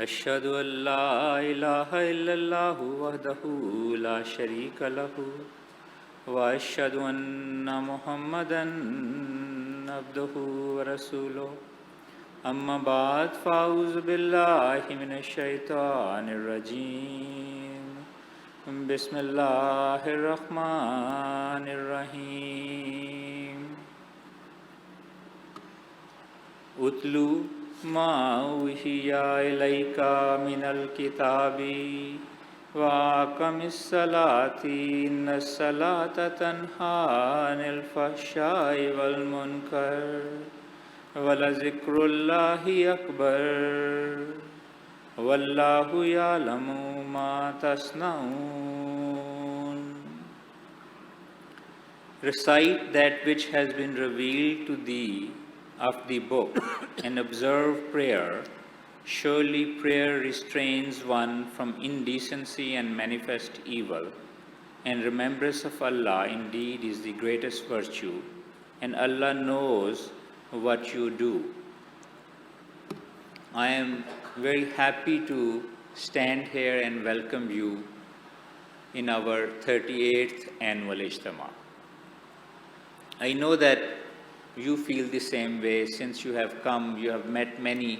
अशहदु अल्ला इलाहा इल्लल्लाहु वहदहु ला शरीका लहु व अशहदु अन्ना मुहम्मदन अब्दुहु व रसूलुहु अम्मा बाद फ़ाऊज़ु बिल्लाहि मिनश शैतानिर रजीम बिस्मिल्लाहिर रहमानिर रहीम उतलू मा उहिया इलैका मिनल किताबी वाक़िमिस्सलाति इन्नस्सलाता तन्हा अनिल फ़हशाइ वल मुनकर वलज़िक्रुल्लाहि अकबर वल्लाहु यालमु मा तस्नऊन. Recite that which has been revealed to thee of the book and observe prayer. Surely prayer restrains one from indecency and manifest evil, and remembrance of Allah indeed is the greatest virtue, and Allah knows what you do. I am very happy to stand here and welcome you in our 38th annual Ijtema. I know that you feel the same way. Since you have come, you have met many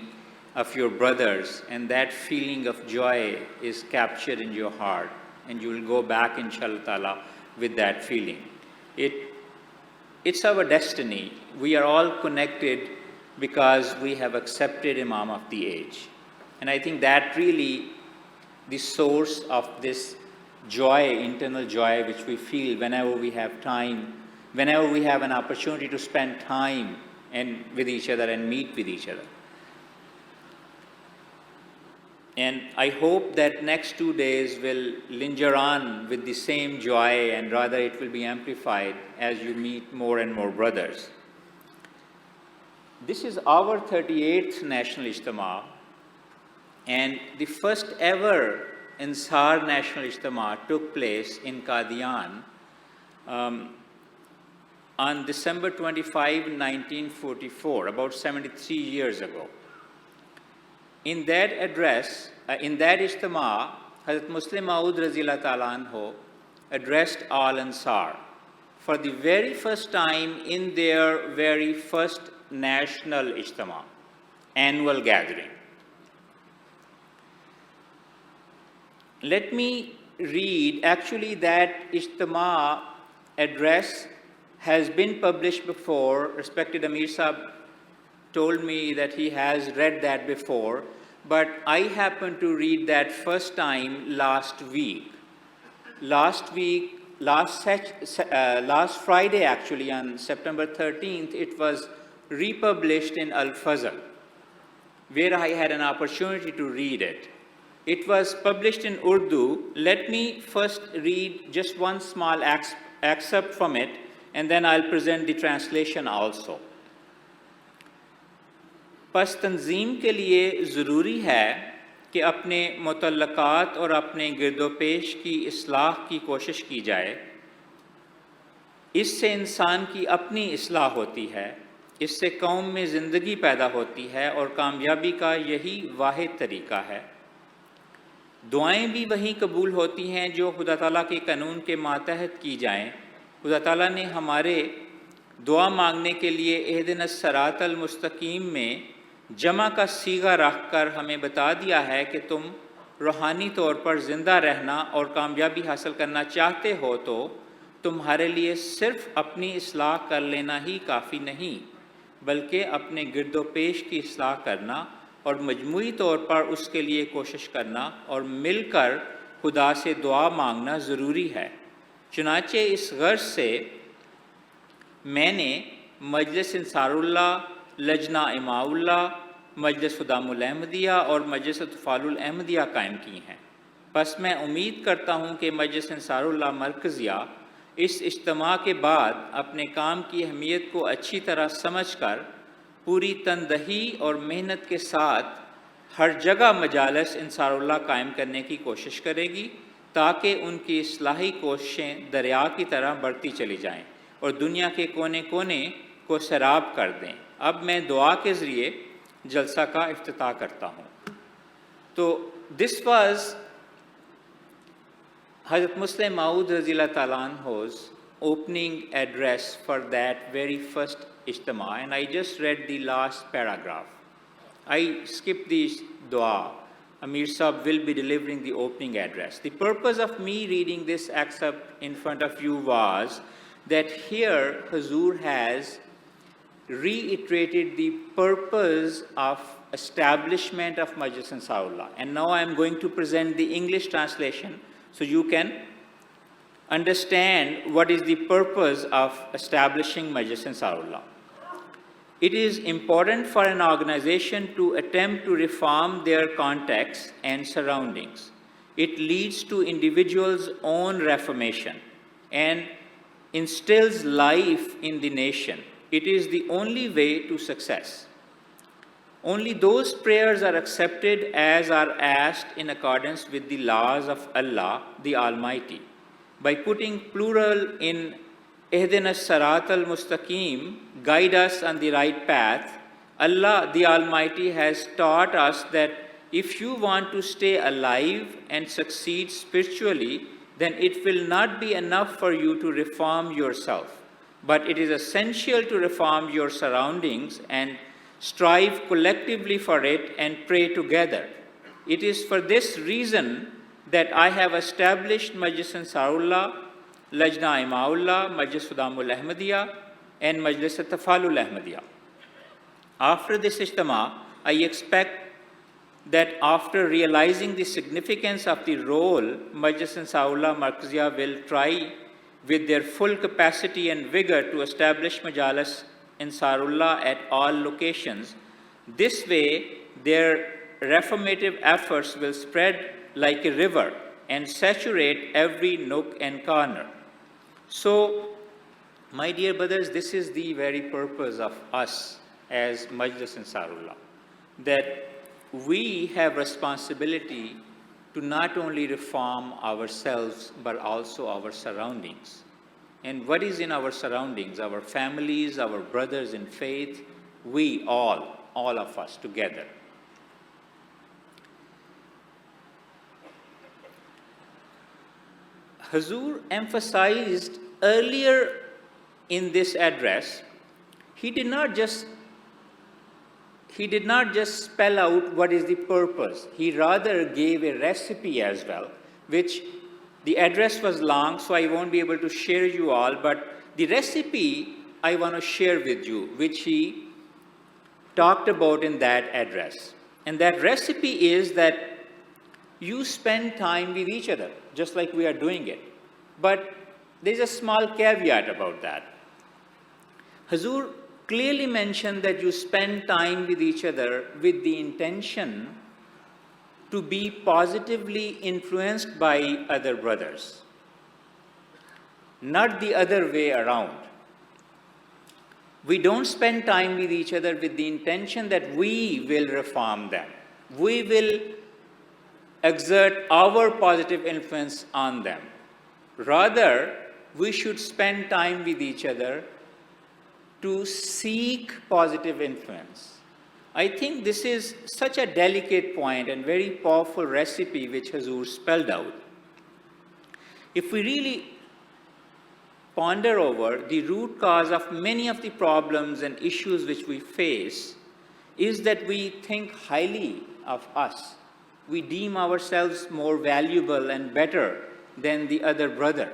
of your brothers, and that feeling of joy is captured in your heart, and you will go back inshallah ta'ala with that feeling. It's our destiny. We are all connected because we have accepted Imam of the age. And I think that really the source of this joy, internal joy, which we feel whenever we have time, whenever we have an opportunity to spend time with each other and meet with each other. And I hope that next 2 days will linger on with the same joy, and rather it will be amplified as you meet more and more brothers. This is our 38th National Ijtema, and the first ever Ansar National Ijtema took place in Qadian on December 25, 1944, about 73 years ago. In that address, in that Ijtema, Hazrat Muslim Maud Raziyallahu Ta'ala Anhu addressed all Ansar for the very first time in their very first National Ijtema, annual gathering. Let me read, actually that Ijtema address has been published before. Respected Amir Sahib told me that he has read that before, but I happened to read that first time last week. Last Friday actually, on September 13th, it was republished in Al-Fazl, where I had an opportunity to read it. It was published in Urdu. Let me first read just one small excerpt from it, and then I'll present the translation also. पस तंजीम के लिए ज़रूरी है कि अपने मुतल्लक़ात और अपने गिरदोपेश की इस्लाह की कोशिश की जाए. इससे इंसान की अपनी इस्लाह होती है, इससे कौम में ज़िंदगी पैदा होती है, और कामयाबी का यही वाहिद तरीक़ा है. दुआएं भी वहीं कबूल होती हैं जो खुदा ताला के कानून के मातहत की जाएं. खुदा ताला ने हमारे दुआ मांगने के लिए इहदिनस सिरातल मुस्तकीम में जमा का सीगा रख कर हमें बता दिया है कि तुम रूहानी तौर पर ज़िंदा रहना और कामयाबी हासिल करना चाहते हो तो तुम्हारे लिए सिर्फ़ अपनी इस्लाह कर लेना ही काफ़ी नहीं, बल्कि अपने गिरदोपेश की इस्लाह करना और मजमूई तौर पर उसके लिए कोशिश करना और मिलकर खुदा से दुआ मांगना ज़रूरी है. चुनाचे इस गर्ज से मैंने मजलिस अंसारुल्लाह, लजना इमाउल्लाह, मजलिस खुदामुल अहमदिया और मजलिस तुफ़ालुल अहमदिया कायम की हैं. बस मैं उम्मीद करता हूँ कि मजलिस अंसारुल्लाह मरकज़िया इस इज्तिमा के बाद अपने काम की अहमियत को अच्छी तरह समझकर पूरी तनदही और मेहनत के साथ हर जगह मजालिस अंसारुल्लाह कायम करने की कोशिश करेगी, ताकि उनकी इस्लाही कोशिशें दरिया की तरह बढ़ती चली जाएं और दुनिया के कोने कोने को सैराब कर दें. अब मैं दुआ के ज़रिए जलसा का इफ्तिताह करता हूँ. So this was Hazrat Muslim Maud Razila Talanho's opening address for that very first Ijtema, and I just read the last paragraph. I skipped the dua. Amir Sahib will be delivering the opening address. The purpose of me reading this excerpt in front of you was that here Hazur has reiterated the purpose of establishment of Majlis Ansarullah. And now I am going to present the English translation so you can understand what is the purpose of establishing Majlis Ansarullah. It is important for an organization to attempt to reform their context and surroundings. It leads to individuals' own reformation and instills life in the nation. It is the only way to success. Only those prayers are accepted as are asked in accordance with the laws of Allah, the Almighty. By putting plural in Ihdina Sirat al-Mustaqim, guide us on the right path, Allah, the Almighty, has taught us that if you want to stay alive and succeed spiritually, then it will not be enough for you to reform yourself, but it is essential to reform your surroundings and strive collectively for it and pray together. It is for this reason that I have established Majlis Ansarullah, Lajna Imaullah, Majlis Khudamul Ahmadiyya, and Majlis Tafalul Ahmadiyya. After this Ijtema, I expect that after realizing the significance of the role Majlis Ansarullah Markaziyya will try with their full capacity and vigor to establish Majalis Ansarullah at all locations, this way their reformative efforts will spread like a river and saturate every nook and corner. So, my dear brothers, this is the very purpose of us as Majlis Ansarullah, that we have responsibility to not only reform ourselves, but also our surroundings. And what is in our surroundings? Our families, our brothers in faith, we all of us together. Hazur emphasized earlier in this address, he did not just spell out what is the purpose. He rather gave a recipe as well, which the address was long, so I won't be able to share you all, but the recipe I want to share with you, which he talked about in that address. And that recipe is that you spend time with each other, just like we are doing it. But there's a small caveat about that. Hazur clearly mentioned that you spend time with each other with the intention to be positively influenced by other brothers, not the other way around. We don't spend time with each other with the intention that we will reform them. We will exert our positive influence on them. Rather, we should spend time with each other to seek positive influence. I think this is such a delicate point and very powerful recipe which Hazur spelled out. If we really ponder over the root cause of many of the problems and issues which we face, is that we think highly of us. We deem ourselves more valuable and better than the other brother.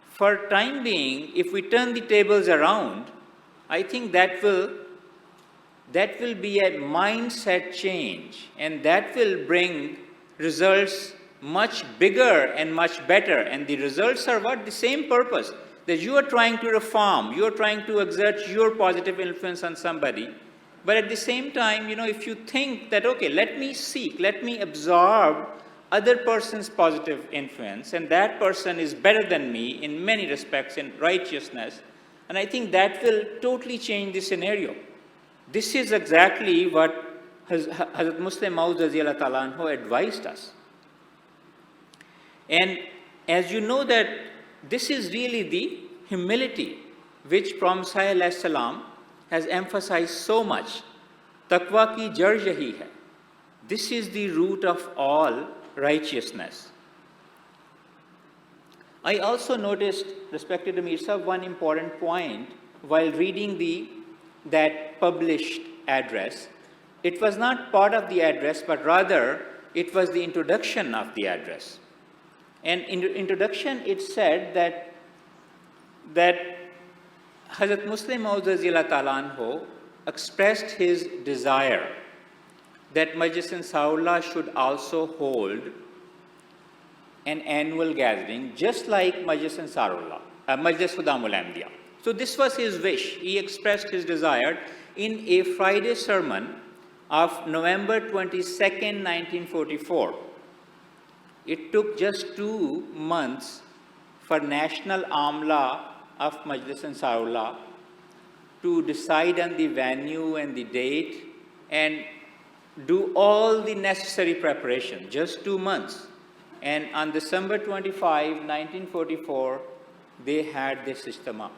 For time being, if we turn the tables around, I think that will be a mindset change, and that will bring results much bigger and much better. And the results are what? The same purpose, that you are trying to reform, you are trying to exert your positive influence on somebody. But at the same time, if you think that, okay, let me absorb other person's positive influence, and that person is better than me in many respects in righteousness, and I think that will totally change the scenario. This is exactly what Hazrat Muslim Maud Razila Talanho advised us. And as you know that this is really the humility which Prophet ﷺ has emphasized so much. तकवा की जड़ यही है. This is the root of all righteousness. I also noticed, respected Amir Sahib, one important point while reading that published address. It was not part of the address, but rather it was the introduction of the address. And in the introduction, it said that Hazrat Muslim Maud Raziyallahu Ta'ala Anhu expressed his desire that Majlis Ansarullah should also hold an annual gathering, just like Majlis Ansarullah, Majlis Khudamul Anbiya. So this was his wish. He expressed his desire in a Friday sermon of November 22nd, 1944. It took just 2 months for National Amla of Majlis Ansarullah to decide on the venue and the date and do all the necessary preparation, just 2 months. And on December 25, 1944, they had this Ijtema.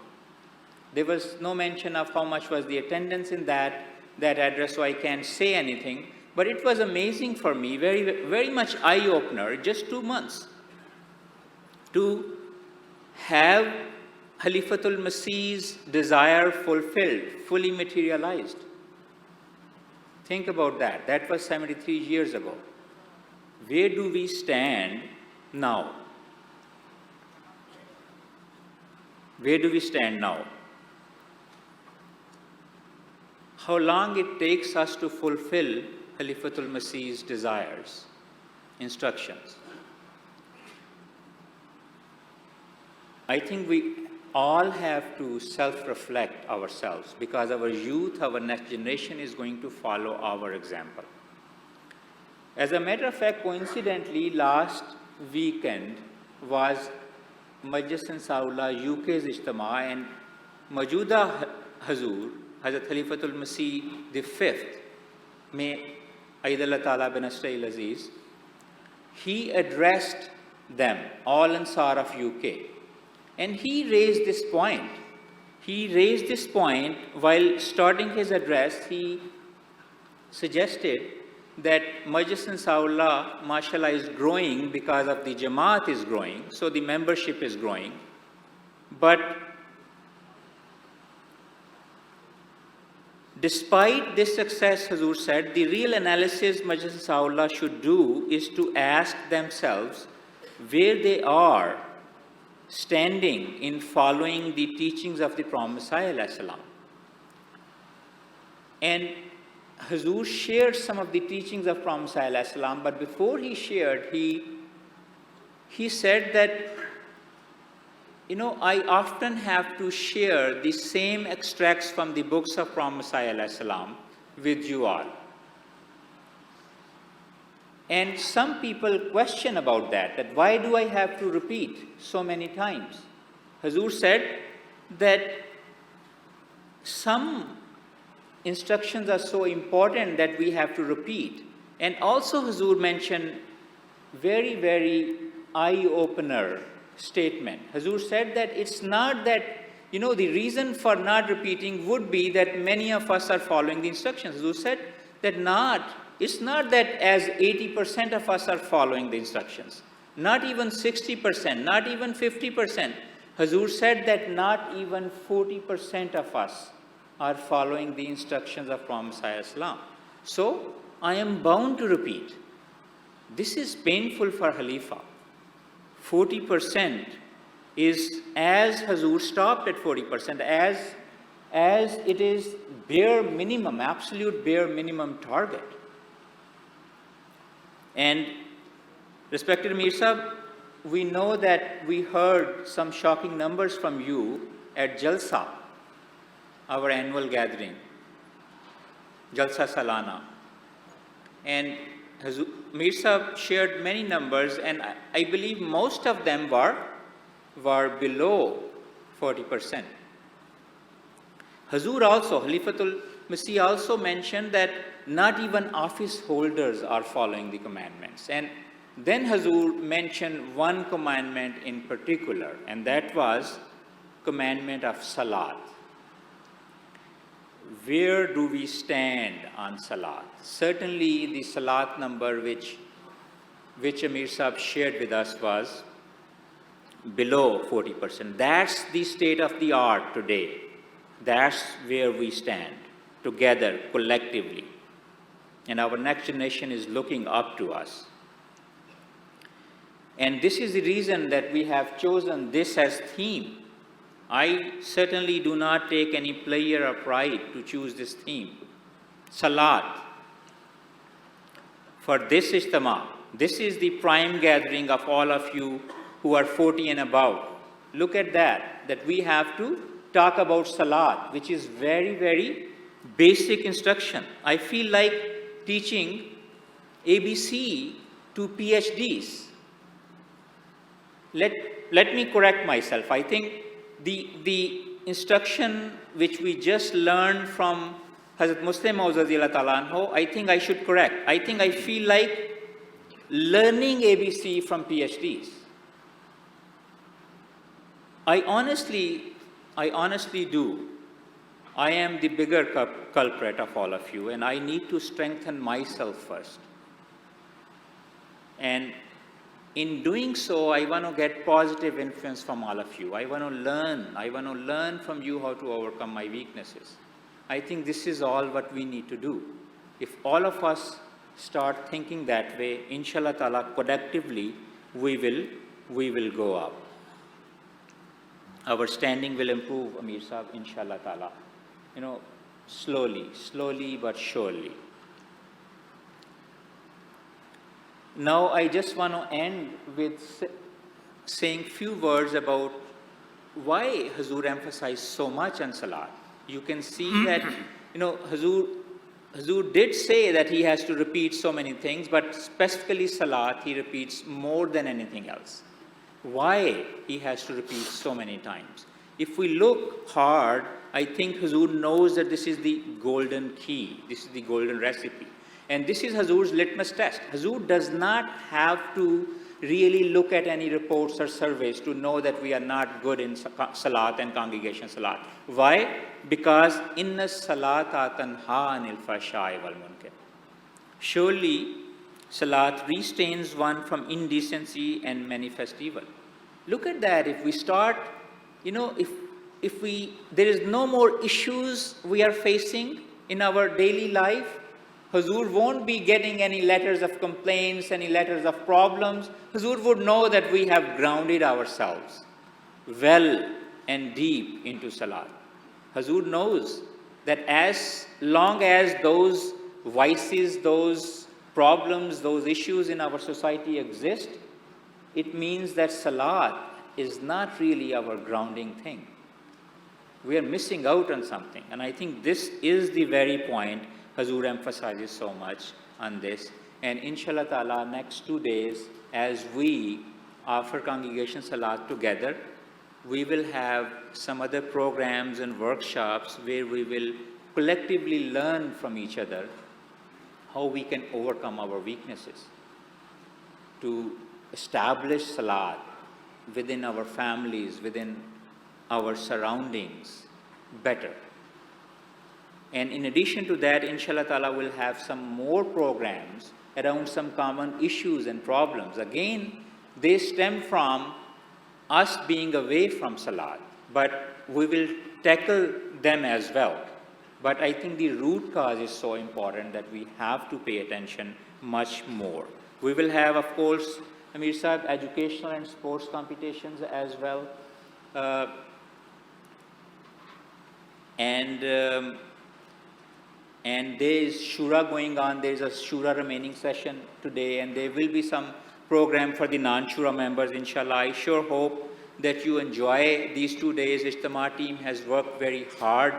There was no mention of how much was the attendance in that address, so I can't say anything. But it was amazing for me, very, very much eye-opener, just 2 months, to have Khalifatul Masih's desire fulfilled, fully materialized. Think about that. That was 73 years ago. Where do we stand now? Where do we stand now? How long it takes us to fulfill Khalifatul Masih's desires, instructions. I think we all have to self-reflect ourselves, because our youth, our next generation is going to follow our example. As a matter of fact, coincidentally, last weekend was Majlis Ansarullah UK's Ijtema, and Majuda Hazur, Hazrat Khalifatul Masih the Fifth, may Aidullah Ta'ala bin Asra'il Aziz, he addressed them, all Ansar of UK. And he raised this point. He raised this point while starting his address. He suggested that Majlis Ansarullah, mashallah, is growing because of the Jamaat is growing, so the membership is growing. But despite this success, Hazur said, the real analysis Majlis Ansarullah should do is to ask themselves where they are standing in following the teachings of the Prophet Messiah. And Hazur shared some of the teachings of Prophet Messiah, but before he shared, he said that, I often have to share the same extracts from the books of Prophet Messiah with you all. And some people question about that why do I have to repeat so many times? Hazur said that some instructions are so important that we have to repeat. And also Hazur mentioned very, very eye-opener statement. Hazur said that it's not that, the reason for not repeating would be that many of us are following the instructions. Hazur said that it's not that as 80% of us are following the instructions, not even 60%, not even 50%. Hazur said that not even 40% of us are following the instructions of Prophet Messiah. So, I am bound to repeat. This is painful for Khalifa. 40% is, as Hazur stopped at 40%, as it is bare minimum, absolute bare minimum target. And respected Amir Sahib, we know that we heard some shocking numbers from you at Jalsa, our annual gathering, Jalsa Salana. And Amir Sahib shared many numbers, and I believe most of them were below 40%. Hazur also, Khalifatul Masih also mentioned that not even office holders are following the commandments. And then Hazur mentioned one commandment in particular, and that was commandment of Salat. where do we stand on Salat? Certainly the Salat number which Amir Sahib shared with us was below 40%. That's the state of the art today. That's where we stand together, collectively. And our next generation is looking up to us. And this is the reason that we have chosen this as theme. I certainly do not take any pleasure or pride to choose this theme. Salat. For this Ijtema, this is the prime gathering of all of you who are 40 and above. Look at that we have to talk about Salat, which is very, very basic instruction. I feel like teaching ABC to PhDs. Let me correct myself. I think the instruction which we just learned from Hazrat Muslim Maud radhiyallahu ta'ala anhu, I think I should correct. I feel like learning ABC from PhDs. I honestly do. I am the bigger culprit of all of you, and I need to strengthen myself first. And in doing so, I want to get positive influence from all of you. I want to learn from you how to overcome my weaknesses. I think this is all what we need to do. If all of us start thinking that way, inshallah ta'ala, collectively, we will go up. Our standing will improve, Amir Sahib, inshallah ta'ala. Slowly but surely. Now, I just want to end with saying few words about why Hazur emphasized so much on Salat. You can see that, Hazur did say that he has to repeat so many things, but specifically Salat, he repeats more than anything else. Why he has to repeat so many times? If we look hard, I think Hazur knows that this is the golden key, this is the golden recipe. And this is Hazur's litmus test. Hazur does not have to really look at any reports or surveys to know that we are not good in Salat and congregation Salat. Why? Because inna salata tanha anil fahsha'i wal munkar. Surely, Salat restrains one from indecency and manifest evil. Look at that. If we start, there is no more issues we are facing in our daily life, Hazur won't be getting any letters of complaints, any letters of problems. Hazur would know that we have grounded ourselves well and deep into Salat. Hazur knows that as long as those vices, those problems, those issues in our society exist, it means that Salat is not really our grounding thing. We are missing out on something. And I think this is the very point Hazur emphasizes so much on this. And inshallah ta'ala, next 2 days, as we offer congregation Salat together, we will have some other programs and workshops where we will collectively learn from each other how we can overcome our weaknesses, to establish Salat within our families, within our surroundings better. And in addition to that, inshallah ta'ala, we'll have some more programs around some common issues and problems. Again, they stem from us being away from Salat, but we will tackle them as well. But I think the root cause is so important that we have to pay attention much more. We will have, of course, Amir Sahib, educational and sports competitions as well. And there is Shura going on. There is a Shura remaining session today, and there will be some program for the non-Shura members, inshallah. I sure hope that you enjoy these 2 days. Ijtema team has worked very hard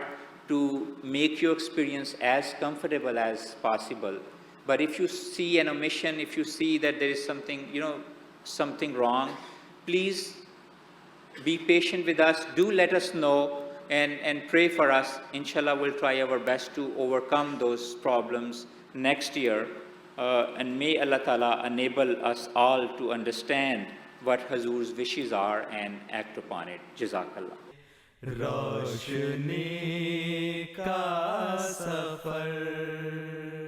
to make your experience as comfortable as possible. But if you see an omission, if you see that there is something, something wrong, please be patient with us. Do let us know. And pray for us. Inshallah, we'll try our best to overcome those problems next year. And may Allah Ta'ala enable us all to understand what Hazur's wishes are and act upon it. Jazakallah. रोशनी का सफर।